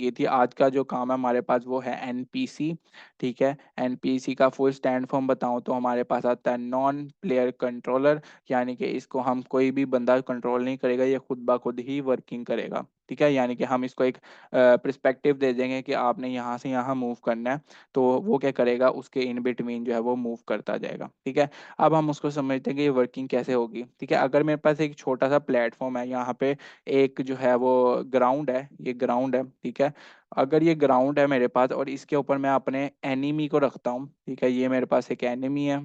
की थी। आज का जो काम है हमारे पास वो है एनपीसी। ठीक है, एनपीसी का फुल स्टैंड फॉर्म बताऊं तो हमारे पास आता है नॉन प्लेयर कंट्रोलर, यानी कि इसको हम कोई भी बंदा कंट्रोल नहीं करेगा, ये खुद ब खुद ही वर्किंग करेगा। ठीक है, यानी कि हम इसको एक पर्सपेक्टिव दे देंगे कि आपने यहाँ से यहाँ मूव करना है, तो वो क्या करेगा, उसके इन बिटवीन जो है वो मूव करता जाएगा। ठीक है, अब हम उसको समझते हैं कि ये वर्किंग कैसे होगी। ठीक है, अगर मेरे पास एक छोटा सा प्लेटफॉर्म है, यहाँ पे एक जो है वो ग्राउंड है, ये ग्राउंड है। ठीक है, अगर ये ग्राउंड है मेरे पास और इसके ऊपर मैं अपने एनिमी को रखता हूँ। ठीक है, ये मेरे पास एक एनिमी है।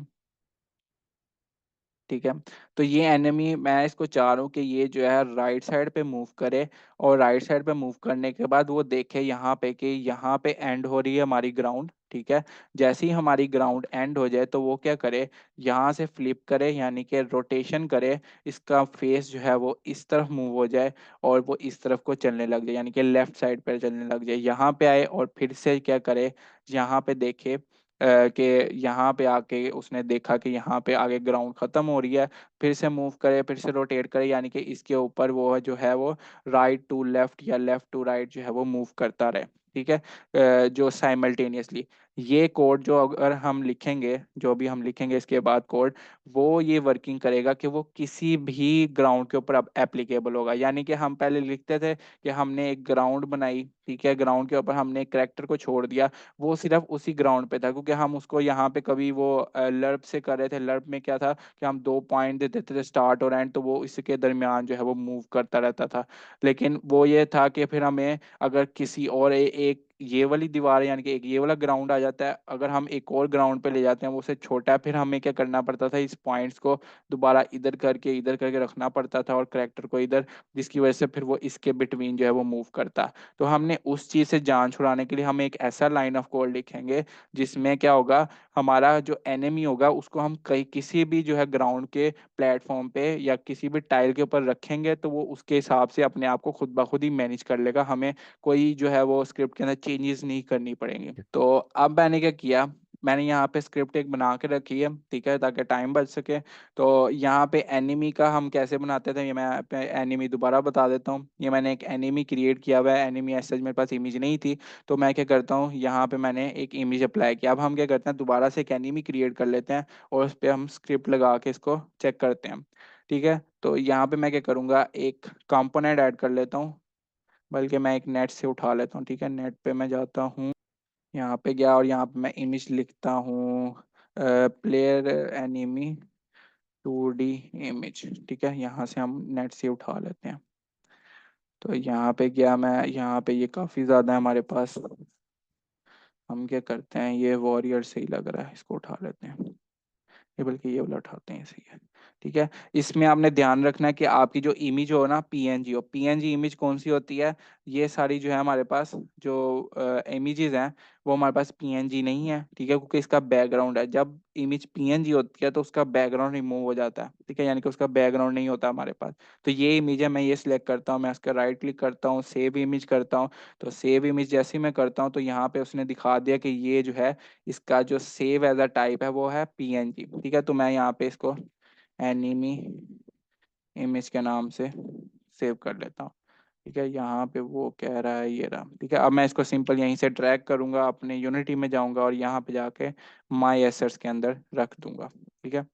ठीक है, तो ये एनिमी मैं इसको चाह रहा हूँ कि ये जो है राइट साइड पे मूव करे, और राइट साइड पे मूव करने के बाद वो देखे यहाँ पे कि यहाँ पे एंड हो रही है हमारी ग्राउंड। ठीक है, जैसे ही हमारी ग्राउंड एंड हो जाए तो वो क्या करे, यहाँ से फ्लिप करे, यानी कि रोटेशन करे, इसका फेस जो है वो इस तरफ मूव हो जाए और वो इस तरफ को चलने लग जाए, यानी कि लेफ्ट साइड पर चलने लग जाए। यहाँ पे आए और फिर से क्या करे, यहाँ पे देखे कि यहाँ पे आके उसने देखा कि यहाँ पे आगे ग्राउंड खत्म हो रही है, फिर से मूव करे, फिर से रोटेट करे, यानी कि इसके ऊपर वो जो है वो राइट टू लेफ्ट या लेफ्ट टू राइट जो है वो मूव करता रहे। ठीक है, जो साइमल्टेनियसली ये कोड जो अगर हम लिखेंगे, जो भी हम लिखेंगे इसके बाद कोड, वो ये वर्किंग करेगा कि वो किसी भी ग्राउंड के ऊपर अब एप्लीकेबल होगा। यानी कि हम पहले लिखते थे कि हमने एक ग्राउंड बनाई, ठीक है, ग्राउंड के ऊपर हमने एक करेक्टर को छोड़ दिया, वो सिर्फ उसी ग्राउंड पे था, क्योंकि हम उसको यहाँ पे कभी वो लर्प से कर रहे थे। लर्प में क्या था कि हम 2 पॉइंट दे देते थे, स्टार्ट और एंड, तो वो इसके दरमियान जो है वो मूव करता रहता था। लेकिन वो ये था कि फिर हमें अगर किसी और एक ये वाली दीवार है, यानी कि एक ये वाला ग्राउंड आ जाता है, अगर हम एक और ग्राउंड पे ले जाते हैं वो उससे छोटा है, फिर हमें क्या करना पड़ता था, इस पॉइंट्स को दोबारा इधर करके रखना पड़ता था और करेक्टर को इधर, जिसकी वजह से फिर वो इसके बिटवीन जो है वो मूव करता। तो हमने उस चीज से जान छुड़ाने के लिए हम एक ऐसा लाइन ऑफ कोड लिखेंगे जिसमें क्या होगा, हमारा जो एनिमी होगा उसको हम कहीं किसी भी जो है ग्राउंड के प्लेटफॉर्म पे या किसी भी टाइल के ऊपर रखेंगे, तो वो उसके हिसाब से अपने आप को खुद ब खुद ही मैनेज कर लेगा, हमें कोई जो है वो स्क्रिप्ट के अंदर चेंजेस नहीं करनी पड़ेंगी। तो अब मैंने क्या किया, मैंने यहाँ पे स्क्रिप्ट एक बना के रखी है। ठीक है, ताकि टाइम बच सके। तो यहाँ पे एनिमी का हम कैसे बनाते थे, ये मैं अपने एनिमी दोबारा बता देता हूँ। ये मैंने एक एनिमी क्रिएट किया हुआ है, एनिमी एज सच मेरे पास इमेज नहीं थी, तो मैं क्या करता हूँ, यहाँ पे मैंने एक इमेज अप्लाई किया। अब हम क्या करते हैं, दोबारा से एक एनिमी क्रिएट कर लेते हैं और उस पर हम स्क्रिप्ट लगा के इसको चेक करते हैं। ठीक है, तो यहाँ पे मैं क्या करूँगा, एक कंपोनेंट ऐड कर लेता हूँ, बल्कि मैं एक नेट से उठा लेता हूँ। ठीक है, नेट पे मैं जाता हूँ, यहाँ पे गया और यहाँ पे मैं इमेज लिखता हूँ, प्लेयर एनिमी 2D इमेज। ठीक है, यहाँ से हम नेट से उठा लेते हैं। तो यहाँ पे गया मैं, यहाँ पे ये काफ़ी ज़्यादा है हमारे पास। हम क्या करते हैं, ये वॉरियर से ही लग रहा है, इसको उठा लेते हैं, ये बल्कि ये वाला उठाते हैं, सही है। ठीक है, इसमें आपने ध्यान रखना है कि आपकी जो इमेज हो ना, पीएनजी हो, पीएनजी इमेज कौन सी होती है, ये सारी जो है हमारे पास जो इमेजेस हैं वो हमारे पास पीएनजी नहीं है। ठीक है, क्योंकि इसका बैकग्राउंड है, जब इमेज पीएनजी होती है तो उसका बैकग्राउंड रिमूव हो जाता है। ठीक है, यानी कि उसका बैकग्राउंड नहीं होता हमारे पास। तो ये इमेज है, मैं ये सिलेक्ट करता हूँ, मैं इसका राइट क्लिक करता हूँ, सेव इमेज करता हूँ। तो सेव इमेज जैसे ही मैं करता हूँ तो यहाँ पे उसने दिखा दिया कि ये जो है, इसका जो सेव एज अ टाइप है वो है पीएनजी। ठीक है, तो मैं यहाँ पे इसको एनिमी इमेज के नाम से सेव कर लेता हूँ। ठीक है, यहाँ पे वो कह रहा है ये रहा। ठीक है, अब मैं इसको सिंपल यहीं से ड्रैग करूंगा, अपने यूनिटी में जाऊंगा और यहाँ पे जाके माई एसेट्स के अंदर रख दूंगा। ठीक है,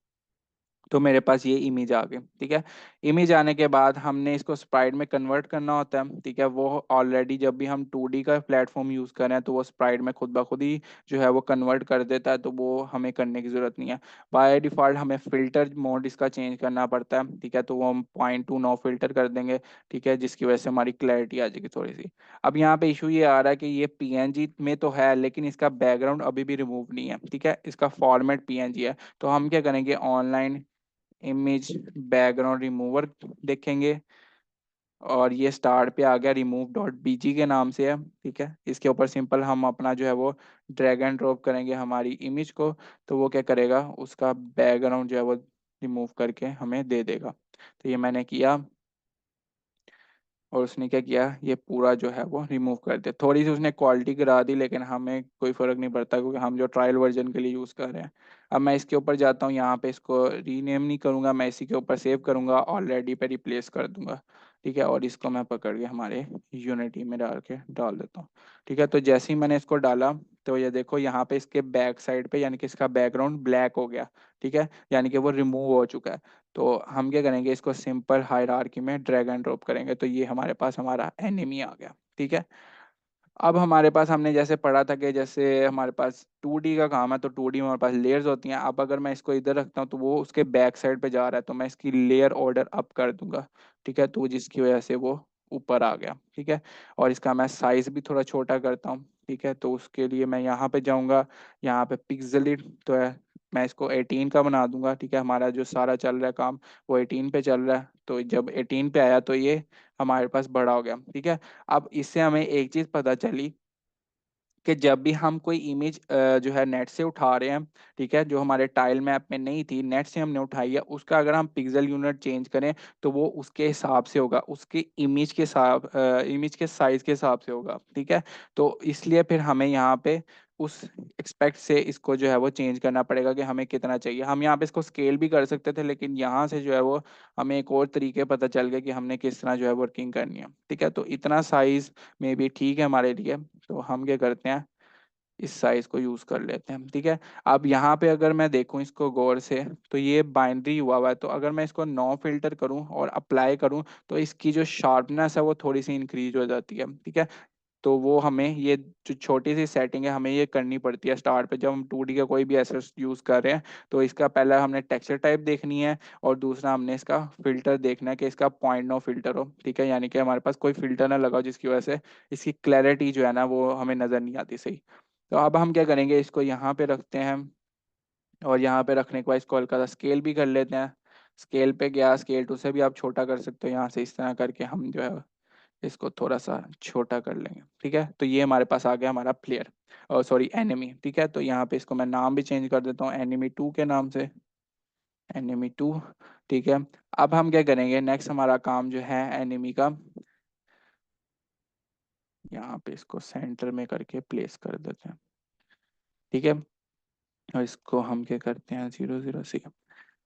तो मेरे पास ये इमेज आ गई। ठीक है, इमेज आने के बाद हमने इसको स्प्राइट में कन्वर्ट करना होता है। ठीक है, वो ऑलरेडी जब भी हम 2D का प्लेटफॉर्म यूज कर रहे हैं तो वो स्प्राइट में खुद ब खुद ही जो है वो कन्वर्ट कर देता है, तो वो हमें करने की जरूरत नहीं है। बाय डिफॉल्ट हमें फिल्टर मोड इसका चेंज करना पड़ता है। ठीक है, तो वो हम 0.2 नो फिल्टर कर देंगे। ठीक है, जिसकी वजह से हमारी क्लैरिटी आ जाएगी थोड़ी सी। अब यहाँ पे इशू ये आ रहा है कि ये पीएनजी में तो है लेकिन इसका बैकग्राउंड अभी भी रिमूव नहीं है। ठीक है, इसका फॉर्मेट पीएनजी है। तो हम क्या करेंगे, ऑनलाइन इमेज बैकग्राउंड रिमूवर देखेंगे और ये स्टार्ट पे आ गया, रिमूव डॉट बीजी के नाम से है। ठीक है, इसके ऊपर सिंपल हम अपना जो है वो ड्रैग एंड ड्रॉप करेंगे हमारी इमेज को, तो वो क्या करेगा, उसका बैकग्राउंड जो है वो रिमूव करके हमें दे देगा। तो ये मैंने किया और उसने क्या किया, ये पूरा जो है वो रिमूव कर दिया। थोड़ी सी उसने क्वालिटी गिरा दी लेकिन हमें कोई फर्क नहीं पड़ता क्योंकि हम जो ट्रायल वर्जन के लिए यूज़ कर रहे हैं। अब मैं इसके ऊपर जाता हूँ, यहाँ पे इसको रीनेम नहीं करूँगा, मैं इसी के ऊपर सेव करूँगा, ऑलरेडी पे रिप्लेस कर दूंगा। ठीक है, और इसको मैं पकड़ के हमारे यूनिटी में डाल देता हूँ। ठीक है, तो जैसे ही मैंने इसको डाला तो ये देखो यहाँ पे इसके बैक साइड पे यानी कि इसका बैकग्राउंड ब्लैक हो गया। ठीक है, यानी कि वो रिमूव हो चुका है। तो हम क्या करेंगे, इसको सिंपल हायरार्की में ड्रैग एंड ड्रॉप करेंगे, तो ये हमारे पास हमारा एनिमी आ गया। ठीक है, अब हमारे पास हमने जैसे पढ़ा था कि जैसे हमारे पास 2D का काम है, तो 2D में हमारे पास लेयर्स होती हैं। अब अगर मैं इसको इधर रखता हूँ तो वो उसके बैक साइड पे जा रहा है, तो मैं इसकी लेयर ऑर्डर अप कर दूंगा। ठीक है, तो जिसकी वजह से वो ऊपर आ गया। ठीक है, और इसका मैं साइज भी थोड़ा छोटा करता हूँ। ठीक है, तो उसके लिए मैं यहाँ पे जाऊँगा, यहाँ पे पिक्सेलिट तो है, मैं इसको 18 का बना दूंगा। ठीक है, हमारा जो सारा चल रहा है काम वो 18 पे चल रहा है, तो जब 18 पे आया तो ये हमारे पास बड़ा हो गया। ठीक है, अब इससे हमें एक चीज पता चली कि जब भी हम कोई इमेज जो है नेट से उठा रहे हैं, ठीक है, जो हमारे टाइल मैप में नहीं थी, नेट से हमने उठाई है, उसका अगर हम पिक्सल यूनिट चेंज करें तो वो उसके हिसाब से होगा, उसके इमेज के साइज के हिसाब से होगा। ठीक है, तो इसलिए फिर हमें यहाँ पे उस एक्सपेक्ट से इसको जो है वो चेंज करना पड़ेगा कि हमें कितना चाहिए। हम यहाँ पे इसको स्केल भी कर सकते थे, लेकिन यहाँ से जो है वो हमें एक और तरीके पता चल गया कि हमने किस तरह जो है वर्किंग करनी है। ठीक है, तो इतना साइज में भी ठीक है हमारे लिए, तो हम क्या करते हैं, इस साइज को यूज कर लेते हैं। ठीक है, अब यहाँ पे अगर मैं देखूं इसको गौर से, तो ये बाइनरी हुआ है, तो अगर मैं इसको नो फिल्टर करूं और अप्लाई करूं तो इसकी जो शार्पनेस है वो थोड़ी सी इंक्रीज हो जाती है। ठीक है, तो वो हमें ये जो छोटी सी सेटिंग है हमें ये करनी पड़ती है स्टार्ट पे, जब हम 2D का कोई भी एसेट यूज कर रहे हैं। तो इसका पहला हमने टेक्सचर टाइप देखनी है, और दूसरा हमने इसका फिल्टर देखना है कि इसका पॉइंट नो फिल्टर हो। ठीक है, यानी कि हमारे पास कोई फिल्टर ना लगाओ जिसकी वजह से इसकी क्लैरिटी जो है ना वो हमें नजर नहीं आती सही। तो अब हम क्या करेंगे, इसको यहाँ पे रखते हैं, और यहाँ पे रखने के बाद इसको हल्का सा स्केल भी कर लेते हैं। स्केल पे गया, स्केल टू से भी आप छोटा कर सकते हो, यहाँ से इस तरह करके हम जो है इसको थोड़ा सा छोटा कर लेंगे। ठीक है, तो ये हमारे पास आ गया हमारा प्लेयर, और सॉरी एनिमी। ठीक है, तो यहाँ पे इसको मैं नाम भी चेंज कर देता हूँ एनिमी 2 के नाम से, एनिमी 2। ठीक है, अब हम क्या करेंगे, नेक्स्ट हमारा काम जो है एनिमी का, यहाँ पे इसको सेंटर में करके प्लेस कर देते हैं। ठीक है, और इसको हम क्या करते हैं 0 0 से।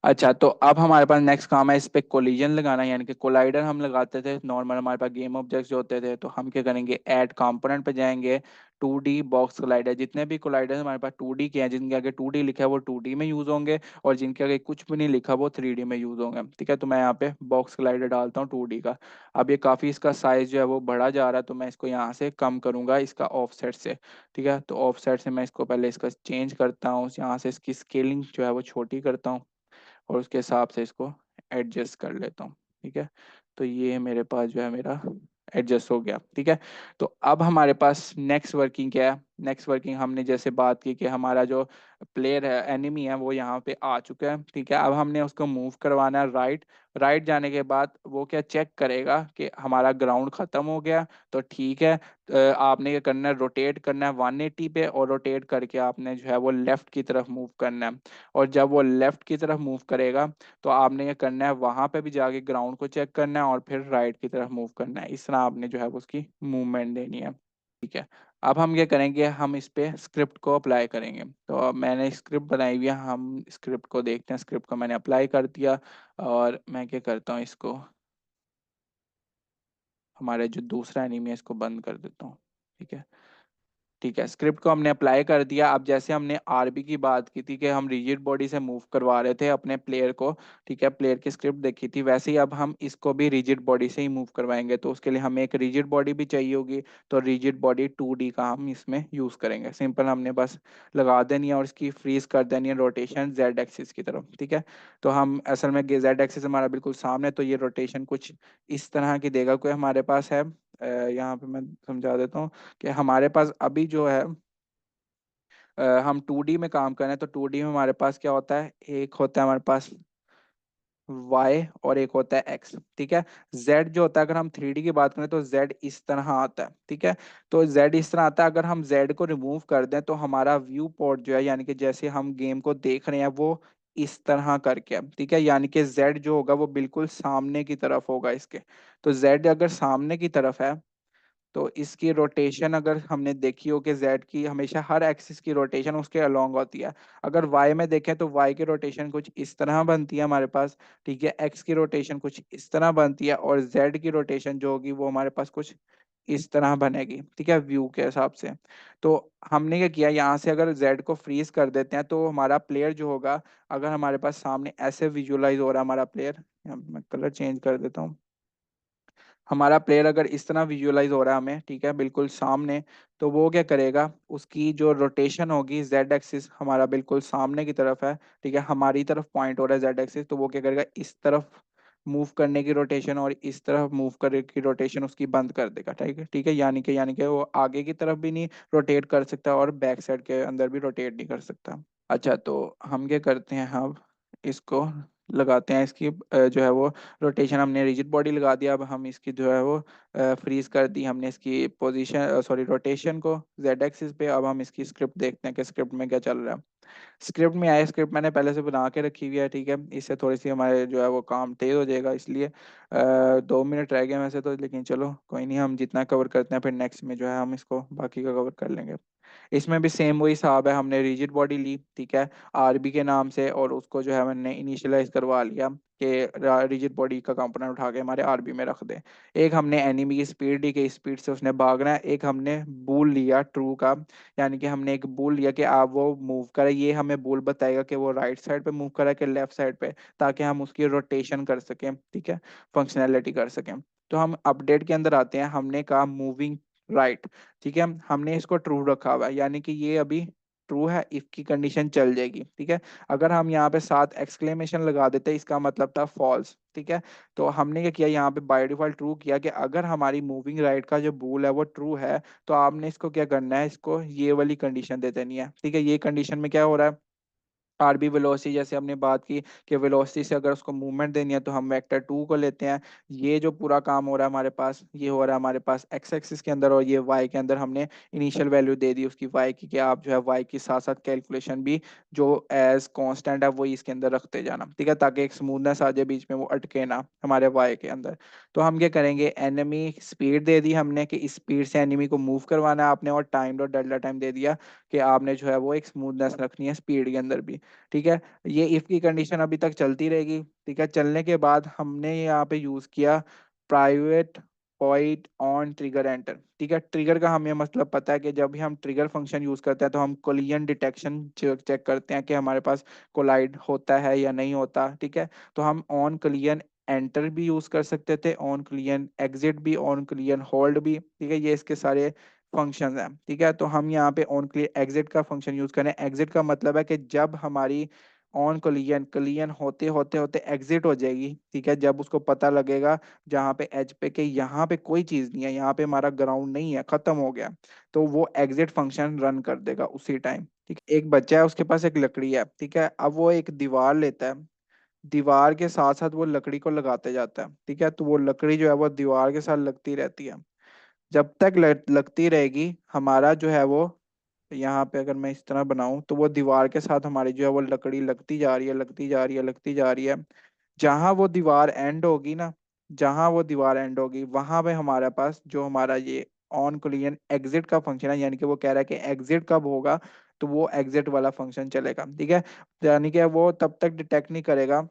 अच्छा, तो अब हमारे पास नेक्स्ट काम है इस पे कोलिजन लगाना, यानी कि कोलाइडर हम लगाते थे नॉर्मल हमारे पास गेम ऑब्जेक्ट्स जो होते थे। तो हम क्या करेंगे, ऐड कंपोनेंट पे जाएंगे, 2D बॉक्स कोलाइडर, जितने भी कोलाइडर हमारे पास 2D के हैं, जिनके आगे 2D लिखा है वो 2D में यूज होंगे, और जिनके आगे कुछ भी नहीं लिखा वो 3D में यूज होंगे। ठीक है, तो मैं यहाँ पे बॉक्स कोलाइडर डालता हूँ 2D का। अब ये काफी इसका साइज जो है वो बढ़ा जा रहा है, तो मैं इसको यहाँ से कम करूंगा इसका ऑफसेट से। ठीक है, तो ऑफसेट से मैं इसको पहले इसका चेंज करता हूँ, यहाँ से इसकी स्केलिंग जो है वो छोटी करता हूँ, और उसके हिसाब से इसको एडजस्ट कर लेता हूँ। ठीक है, तो ये मेरे पास जो है मेरा एडजस्ट हो गया। ठीक है, तो अब हमारे पास नेक्स्ट वर्किंग क्या है, नेक्स्ट वर्किंग हमने जैसे बात की कि हमारा जो प्लेयर है एनिमी है वो यहाँ पे आ चुका है। ठीक है, अब हमने उसको मूव करवाना है राइट। राइट जाने के बाद वो क्या चेक करेगा कि हमारा ग्राउंड खत्म हो गया, तो ठीक है। आपने क्या करना है, रोटेट करना है 180 पे, और रोटेट करके आपने जो है वो लेफ्ट की तरफ मूव करना है। और जब वो लेफ्ट की तरफ मूव करेगा तो आपने ये करना है, वहां पे भी जाके ग्राउंड को चेक करना है, और फिर राइट की तरफ मूव करना है। इस तरह आपने जो है वो उसकी मूवमेंट देनी है। ठीक है, अब हम क्या करेंगे, हम इस पे स्क्रिप्ट को अप्लाई करेंगे। तो अब मैंने स्क्रिप्ट बनाई हुई है, हम स्क्रिप्ट को देखते हैं। स्क्रिप्ट को मैंने अप्लाई कर दिया, और मैं क्या करता हूँ, इसको हमारे जो दूसरा एनिमी है इसको बंद कर देता हूँ। ठीक है, ठीक है, स्क्रिप्ट को हमने अप्लाई कर दिया। अब जैसे हमने आरबी की बात की थी कि हम रिजिड बॉडी से मूव करवा रहे थे अपने प्लेयर को, ठीक है, प्लेयर की स्क्रिप्ट देखी थी, वैसे ही अब हम इसको भी रिजिड बॉडी से ही मूव करवाएंगे। तो उसके लिए हमें एक रिजिड बॉडी भी चाहिए होगी, तो रिजिड बॉडी 2D का हम इसमें यूज करेंगे। सिंपल हमने बस लगा देनी है, और इसकी फ्रीज कर देनी है रोटेशन जेड एक्सिस की तरफ। ठीक है, तो हम असल में जेड एक्सिस हमारा बिल्कुल सामने, तो ये रोटेशन कुछ इस तरह की देगा कोई हमारे पास है। यहाँ पे मैं समझा देता हूँ कि हमारे पास अभी जो है हम 2D में काम कर रहे हैं, तो 2D में हमारे पास क्या होता है, एक होता है हमारे पास y और एक होता है x। ठीक है, z जो होता है, अगर हम 3D की बात करें तो z इस तरह आता है। ठीक है, तो z इस तरह आता है, अगर हम z को रिमूव कर दें तो हमारा व्यू पोर्ट जो है, यानी कि जैसे हम गेम को देख रहे हैं वो इस तरह करके है। ठीक है, यानी कि z जो होगा वो बिल्कुल सामने की तरफ होगा इसके। तो z अगर सामने की तरफ है तो इसकी रोटेशन अगर हमने देखी हो कि जेड की हमेशा हर एक्सिस की रोटेशन उसके अलोंग होती है। अगर वाई में देखें तो वाई की रोटेशन कुछ इस तरह बनती है हमारे पास, ठीक है, एक्स की रोटेशन कुछ इस तरह बनती है, और जेड की रोटेशन जो होगी वो हमारे पास कुछ इस तरह बनेगी, ठीक है, व्यू के हिसाब से। तो हमने क्या किया, यहाँ से अगर जेड को फ्रीज कर देते हैं तो हमारा प्लेयर जो होगा, अगर हमारे पास सामने ऐसे विजुअलाइज हो रहा है हमारा प्लेयर, मैं कलर चेंज कर देता हूँ, हमारा प्लेयर अगर इस तरह विजुअलाइज हो रहा है हमें, ठीक है, बिल्कुल सामने, तो वो क्या करेगा, उसकी जो रोटेशन होगी, जेड एक्सिस हमारा बिल्कुल सामने की तरफ है, ठीक है, हमारी तरफ पॉइंट हो रहा है जेड एक्सिस, तो वो क्या करेगा, इस तरफ मूव करने की रोटेशन और इस तरफ मूव करने की रोटेशन उसकी बंद कर देगा, ठीक है, ठीक है, यानी कि वो आगे की तरफ भी नहीं रोटेट कर सकता और बैक साइड के अंदर भी रोटेट नहीं कर सकता। अच्छा, तो हम क्या करते हैं, हम इसको लगाते हैं, इसकी जो है वो रोटेशन, हमने रिजिड बॉडी लगा दिया, अब हम इसकी जो है वो फ्रीज कर दी हमने इसकी पोजीशन, सॉरी, रोटेशन को जेड एक्सिस पे। अब हम इसकी स्क्रिप्ट देखते हैं कि स्क्रिप्ट में क्या चल रहा है। स्क्रिप्ट में आया, स्क्रिप्ट मैंने पहले से बना के रखी हुई है, ठीक है, इससे थोड़ी सी हमारे जो है वो काम तेज हो जाएगा, इसलिए 2 मिनट रह गए वैसे तो, लेकिन चलो कोई नहीं, हम जितना कवर करते हैं फिर नेक्स्ट में जो है हम इसको बाकी का कवर कर लेंगे। इसमें भी सेम वही हिसाब है, हमने रिजिड बॉडी ली, ठीक है, आरबी के नाम से, और उसको जो है मैंने इनिशियलाइज करवा लिया कि रिजिड बॉडी का कंपोनेंट उठा के हमारे आरबी में रख दें। एक हमने एनिमी की स्पीड ली कि स्पीड से उसने भागना है, एक हमने बूल लिया ट्रू का, यानी कि हमने एक बूल लिया कि आप वो मूव करे, ये हमें बूल बताएगा कि वो राइट साइड पे मूव करे कि लेफ्ट साइड पे, ताकि हम उसकी रोटेशन कर सकें, ठीक है, फंक्शनैलिटी कर सकें। तो हम अपडेट के अंदर आते हैं, हमने कहा मूविंग राइट, ठीक है, हमने इसको ट्रू रखा हुआ है, यानी कि ये अभी ट्रू है, इफ की कंडीशन चल जाएगी, ठीक है। अगर हम यहाँ पे साथ एक्सक्लेमेशन लगा देते इसका मतलब था फॉल्स, ठीक है। तो हमने क्या किया, यहाँ पे बाय डिफॉल्ट ट्रू किया कि अगर हमारी मूविंग राइट का जो बूल है वो ट्रू है, तो आपने इसको क्या करना है, इसको ये वाली कंडीशन दे देनी है, ठीक है। ये कंडीशन में क्या हो रहा है, आरबी वेलोसिटी, जैसे हमने बात की कि वेलोसिटी से अगर उसको मूवमेंट देनी है तो हम वेक्टर 2 को लेते हैं। ये जो पूरा काम हो रहा है हमारे पास, ये हो रहा है हमारे पास एक्स एक्सिस के अंदर, और ये वाई के अंदर हमने इनिशियल वैल्यू दे दी उसकी वाई की, कि आप जो है वाई की साथ साथ कैलकुलेशन भी जो एज कांस्टेंट है वही इसके अंदर रखते जाना, ठीक है, ताकि एक स्मूथनेस आ जाए बीच में, वो अटके ना हमारे वाई के अंदर। तो हम क्या करेंगे, एनिमी स्पीड दे दी हमने कि स्पीड से एनिमी को मूव करवाना है आपने, और टाइम डॉट डेल्टा टाइम दे दिया कि आपने जो है वो एक स्मूथनेस रखनी है स्पीड के अंदर भी, ठीक है। ये इफ की कंडीशन अभी तक चलती रहेगी, ठीक है। चलने के बाद हमने यहाँ पे यूज किया private point on trigger enter, ठीक है। ट्रिगर का हमें मतलब पता है कि जब भी हम ट्रिगर फंक्शन यूज करते हैं तो हम कोलिजन डिटेक्शन चेक करते हैं कि हमारे पास कोलाइड होता है या नहीं होता, ठीक है। तो हम ऑन कोलिजन एंटर भी यूज कर सकते थे, ऑन कोलिजन एग्जिट भी, ऑन कोलिजन होल्ड भी, ठीक है, ये इसके सारे फंक्शन है, ठीक है। तो हम यहाँ पे ऑन क्लियर एग्जिट का फंक्शन यूज करें। एग्जिट का मतलब है कि जब हमारी ऑन कोलिजन कोलिजन होते होते होते एग्जिट हो जाएगी, ठीक है, जब उसको पता लगेगा जहाँ पे एज पे कि यहाँ पे कोई चीज नहीं है, यहाँ पे हमारा ग्राउंड नहीं है, खत्म हो गया, तो वो एग्जिट फंक्शन रन कर देगा उसी टाइम, ठीक है। एक बच्चा है, उसके पास एक लकड़ी है, ठीक है, अब वो एक दीवार लेता है, दीवार के साथ साथ वो लकड़ी को लगाते जाता है, ठीक है, तो वो लकड़ी जो है वो दीवार के साथ लगती रहती है, जब तक लगती रहेगी हमारा जो है वो, यहाँ पे अगर मैं इस तरह बनाऊं तो वो दीवार के साथ हमारी जो है वो लकड़ी लगती जा रही है, लगती जा रही है, लगती जा रही है। जहां वो दीवार एंड होगी ना, जहां वो दीवार एंड होगी वहां पे हमारे पास जो हमारा ये ऑन कोलिजन एग्जिट का फंक्शन है, यानी कि वो कह रहा है कि एग्जिट कब होगा, तो वो एग्जिट वाला फंक्शन चलेगा, ठीक है। यानी कि वो तब तक डिटेक्ट नहीं करेगा,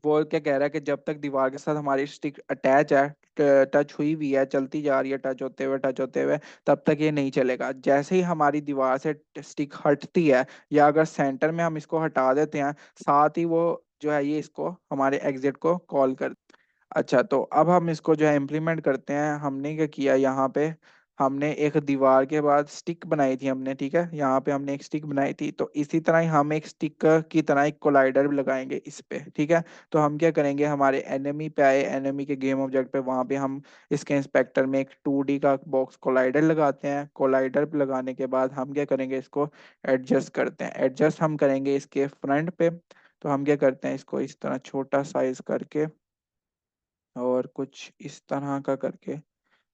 वो क्या कह रहा है कि जब तक दीवार के साथ हमारी स्टिक अटैच है, टच हुई हुई है, चलती जा रही है, टच होते हुए टच होते हुए, तब तक ये नहीं चलेगा। जैसे ही हमारी दीवार से स्टिक हटती है, या अगर सेंटर में हम इसको हटा देते हैं, साथ ही वो जो है ये इसको हमारे एग्जिट को कॉल कर। अच्छा, तो अब हम इसको जो है इम्प्लीमेंट करते हैं। हमने क्या किया, यहाँ पे हमने एक दीवार के बाद स्टिक बनाई थी हमने, ठीक है, यहाँ पे हमने एक स्टिक बनाई थी, तो इसी तरह ही हम एक स्टिक की तरह एक कोलाइडर भी लगाएंगे इस पे, ठीक है। तो हम क्या करेंगे, हमारे एनिमी पे आए, एनिमी के गेम ऑब्जेक्ट पे, वहां पे हम इसके इंस्पेक्टर में एक 2D का बॉक्स कोलाइडर लगाते हैं। कोलाइडर पे लगाने के बाद हम क्या करेंगे, इसको एडजस्ट करते हैं। एडजस्ट हम करेंगे इसके फ्रंट पे, तो हम क्या करते हैं, इसको इस तरह छोटा साइज करके और कुछ इस तरह का करके,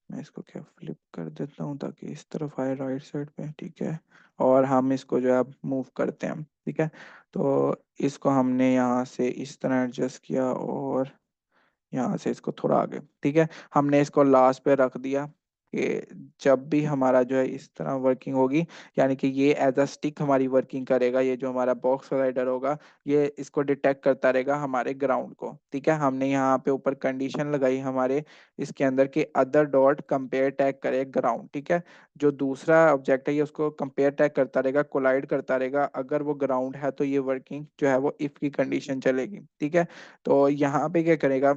मैं इसको क्या फ्लिप कर देता हूँ ताकि इस तरफ आए राइट साइड पे, ठीक है। और हम इसको जो है मूव करते हैं, ठीक है। तो इसको हमने यहाँ से इस तरह एडजस्ट किया और यहाँ से इसको थोड़ा आगे, ठीक है, हमने इसको लास्ट पे रख दिया, कि जब भी हमारा जो है इस तरह वर्किंग होगी, यानी कि ये एज अ स्टिक हमारी वर्किंग करेगा, ये जो हमारा बॉक्स स्लाइडर होगा ये इसको डिटेक्ट करता रहेगा हमारे ग्राउंड को। ठीक है, हमने यहाँ पे ऊपर कंडीशन लगाई हमारे इसके अंदर कि अदर डॉट कंपेयर टैग करे ग्राउंड। ठीक है, जो दूसरा ऑब्जेक्ट है ये उसको कंपेयर टैग करता रहेगा, कोलाइड करता रहेगा, अगर वो ग्राउंड है तो ये वर्किंग जो है वो इफ की कंडीशन चलेगी। ठीक है, तो यहाँ पे क्या करेगा,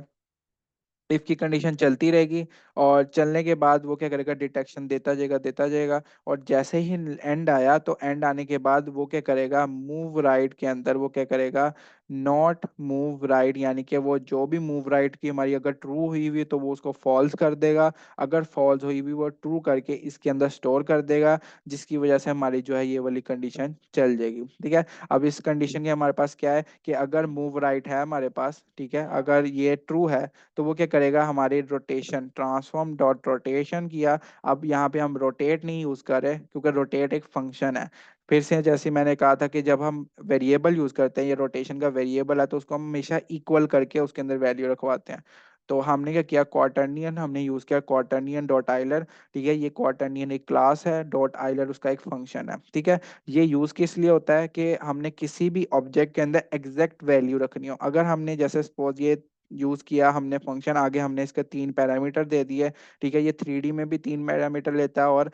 इफ की कंडीशन चलती रहेगी और चलने के बाद वो क्या करेगा, डिटेक्शन देता जाएगा। और जैसे ही एंड आया तो एंड आने के बाद वो क्या करेगा, मूव राइट के अंदर वो क्या करेगा, नॉट मूव राइट, यानी कि वो जो भी मूव राइट की हमारी अगर ट्रू हुई हुई तो वो उसको फॉल्स कर देगा, अगर फॉल्स हुई हुई वो ट्रू करके इसके अंदर स्टोर कर देगा, जिसकी वजह से हमारी जो है ये वाली कंडीशन चल जाएगी। ठीक है, अब इस कंडीशन के हमारे पास क्या है कि अगर मूव राइट है हमारे पास, ठीक है, अगर ये ट्रू है तो वो क्या करेगा, हमारी रोटेशन ट्रांसफॉर्म डॉट रोटेशन किया। अब यहाँ पे हम रोटेट नहीं यूज कर रहे क्योंकि रोटेट एक फंक्शन है। फिर से जैसे मैंने कहा था कि जब हम वेरिएबल यूज करते हैं, ये रोटेशन का वेरिएबल है, तो उसको हम हमेशा इक्वल करके उसके अंदर वैल्यू रखवाते हैं। तो हमने क्या किया, क्वार्टरनियन हमने यूज किया, क्वार्टरनियन डॉट आइलर। ठीक है, ये क्वार्टरनियन एक क्लास है, डॉट आइलर उसका एक फंक्शन है। ठीक है, ये यूज किस लिए होता है कि हमने किसी भी ऑब्जेक्ट के अंदर एग्जैक्ट वैल्यू रखनी हो। अगर हमने जैसे सपोज ये यूज किया हमने फंक्शन, आगे हमने इसके 3 पैरामीटर दे दिए। ठीक है, ये 3D में भी 3 पैरामीटर लेता है और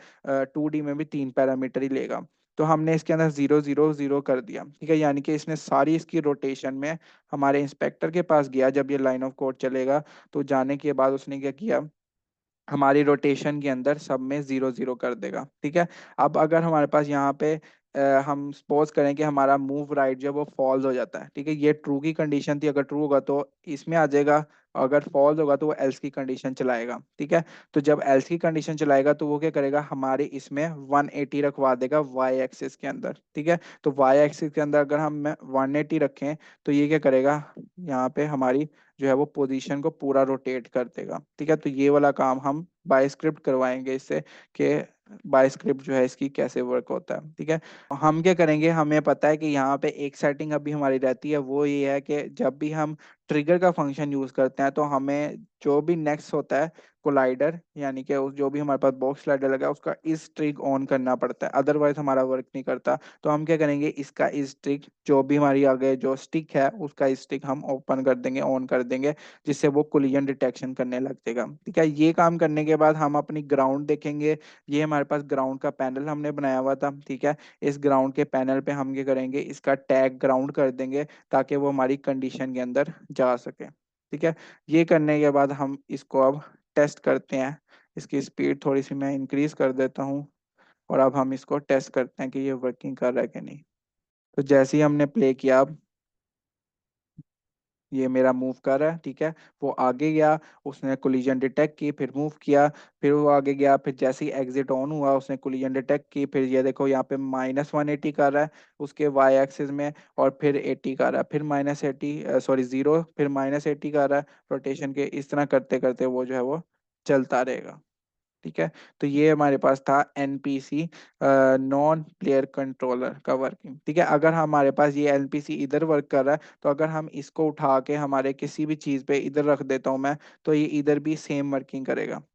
2D में भी 3 पैरामीटर ही लेगा। तो हमने इसके अंदर 0 0 0 कर दिया। ठीक है, यानी कि इसने सारी इसकी रोटेशन में हमारे इंस्पेक्टर के पास गया, जब ये लाइन ऑफ कोड चलेगा तो जाने के बाद उसने क्या किया, हमारी रोटेशन के अंदर सब में 0 0 कर देगा। ठीक है, अब अगर हमारे पास यहाँ पे हम सपोज करें कि हमारा मूव राइट जो है वो फॉल्स हो जाता है। ठीक है, ये ट्रू की कंडीशन थी, अगर ट्रू होगा तो इसमें आ जाएगा, अगर फॉल्स होगा तो वो एल्स की कंडीशन चलाएगा। ठीक है, तो जब एल्स की कंडीशन चलाएगा तो वो क्या करेगा, हमारे इसमें 180 रखवा देगा वाई एक्सिस के अंदर। ठीक है, तो वाई एक्सिस के अंदर अगर हम 180 रखें तो ये क्या करेगा, यहाँ पे हमारी जो है वो पोजीशन को पूरा रोटेट कर देगा। ठीक है, तो ये वाला काम हम बाय स्क्रिप्ट करवाएंगे इससे, कि बाय स्क्रिप्ट जो है इसकी कैसे वर्क होता है। ठीक है, हम क्या करेंगे, हमें पता है कि यहाँ पे एक सेटिंग अभी हमारी रहती है, वो ये है कि जब भी हम ट्रिगर का फंक्शन यूज करते हैं तो हमें जो भी नेक्स्ट होता है कोलाइडर, यानी कि उस जो भी हमारे पास बॉक्स स्लाइडर लगा है उसका इस ट्रिक ऑन करना पड़ता है, अदरवाइज हमारा वर्क नहीं करता। तो हम क्या करेंगे, इसका इस ट्रिक जो भी हमारी आगे जो स्टिक है उसका इस स्टिक हम ओपन कर देंगे, ऑन कर देंगे, जिससे वो कोलिजन डिटेक्शन करने लग जाएगा। ठीक है, ये काम करने के बाद हम अपनी ग्राउंड देखेंगे। ये हमारे पास ग्राउंड का पैनल हमने बनाया हुआ था। ठीक है, इस ग्राउंड के पैनल पे हम क्या करेंगे, इसका टैग ग्राउंड कर देंगे ताकि वो हमारी कंडीशन के अंदर जा सके। ठीक है, ये करने के बाद हम इसको अब टेस्ट करते हैं। इसकी स्पीड थोड़ी सी मैं इंक्रीज कर देता हूँ और अब हम इसको टेस्ट करते हैं कि ये वर्किंग कर रहा है कि नहीं। तो जैसे ही हमने प्ले किया, अब ये मेरा मूव कर रहा है। ठीक है, वो आगे गया, उसने कोलिजन डिटेक्ट की, फिर मूव किया, फिर वो आगे गया, फिर जैसे ही एग्जिट ऑन हुआ उसने कोलिजन डिटेक्ट की, फिर ये देखो यहाँ पे -180 कर रहा है उसके वाई एक्सिस में, और फिर 80 कर रहा है, फिर -80, सॉरी 0, फिर -80 कर रहा है रोटेशन के। इस तरह करते करते वो जो है वो चलता रहेगा। ठीक है, तो ये हमारे पास था एनपीसी नॉन प्लेयर कंट्रोलर का वर्किंग। ठीक है, अगर हमारे पास ये एनपीसी इधर वर्क कर रहा है तो अगर हम इसको उठा के हमारे किसी भी चीज पे इधर रख देता हूं मैं, तो ये इधर भी सेम वर्किंग करेगा।